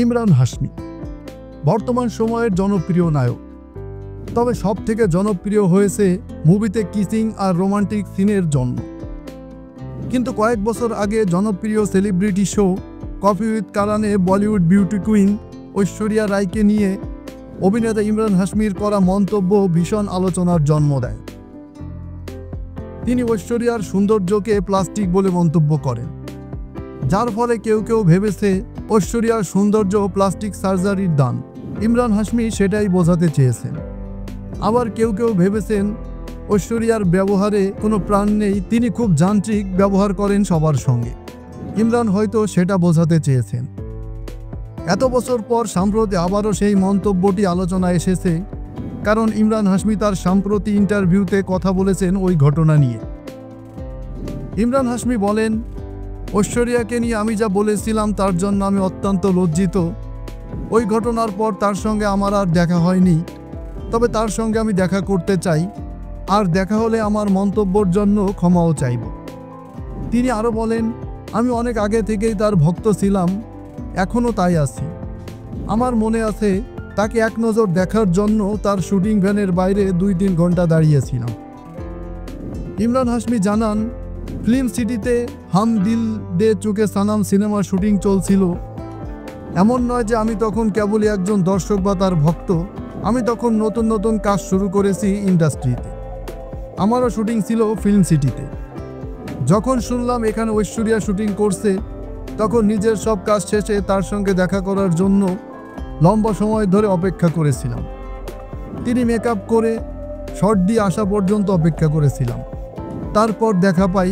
ইমরান হাশমি বর্তমান সময়ের জনপ্রিয় নায়ক। তবে সবথেকে জনপ্রিয় হয়েছে মুভিতে কিসিং আর রোমান্টিক সিনের জন্য। কিন্তু কয়েক বছর আগে জনপ্রিয় সেলিব্রিটি শো কফি উইথ কারানে বলিউড বিউটি কুইন ঐশ্বরিয়া রায়কে নিয়ে অভিনেতা ইমরান হাশমির করা মন্তব্য ভীষণ আলোচনার জন্ম দেয়। তিনি ঐশ্বরিয়ার সৌন্দর্যকে প্লাস্টিক বলে মন্তব্য করেন, যার ফলে কেউ কেউ ভেবেছে ঐশ্বরিয়ার সৌন্দর্য প্লাস্টিক সার্জারির দান। ইমরান হাশমি সেটাই বোঝাতে চেয়েছেন। আবার কেউ কেউ ভেবেছেন ঐশ্বরিয়ার ব্যবহারে কোনো প্রাণ নেই, তিনি খুব যান্ত্রিক ব্যবহার করেন সবার সঙ্গে। ইমরান হয়তো সেটা বোঝাতে চেয়েছেন। এত বছর পর সম্প্রতি আবারও সেই মন্তব্যটি আলোচনায় এসেছে, কারণ ইমরান হাশমি তার সম্প্রতি ইন্টারভিউতে কথা বলেছেন ওই ঘটনা নিয়ে। ইমরান হাশমি বলেন, ঐশ্বরিয়াকে নিয়ে আমি যা বলেছিলাম তার জন্য আমি অত্যন্ত লজ্জিত। ওই ঘটনার পর তার সঙ্গে আমার আর দেখা হয়নি, তবে তার সঙ্গে আমি দেখা করতে চাই, আর দেখা হলে আমার মন্তব্যের জন্য ক্ষমাও চাইব। তিনি আরও বলেন, আমি অনেক আগে থেকেই তার ভক্ত ছিলাম, এখনও তাই আছি। আমার মনে আছে তাকে এক নজর দেখার জন্য তার শুটিং ভ্যানের বাইরে 2-3 ঘন্টা দাঁড়িয়েছিলাম। ইমরান হাশমি জানান, ফিল্ম সিটিতে হাম দিল দে চুকে সানাম সিনেমার শুটিং চলছিল। এমন নয় যে আমি তখন কেবলই একজন দর্শক বা তার ভক্ত, আমি তখন নতুন নতুন কাজ শুরু করেছি ইন্ডাস্ট্রিতে। আমারও শুটিং ছিল ফিল্ম সিটিতে। যখন শুনলাম এখানে ঐশ্বরিয়া শুটিং করছে, তখন নিজের সব কাজ শেষে তার সঙ্গে দেখা করার জন্য লম্বা সময় ধরে অপেক্ষা করেছিলাম। তিনি মেকআপ করে শর্ট দিয়ে আসা পর্যন্ত অপেক্ষা করেছিলাম। তারপর দেখা পাই,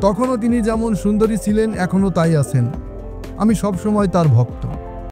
তখনও তিনি যেমন সুন্দরী ছিলেন এখনও তাই আছেন। আমি সবসময় তার ভক্ত।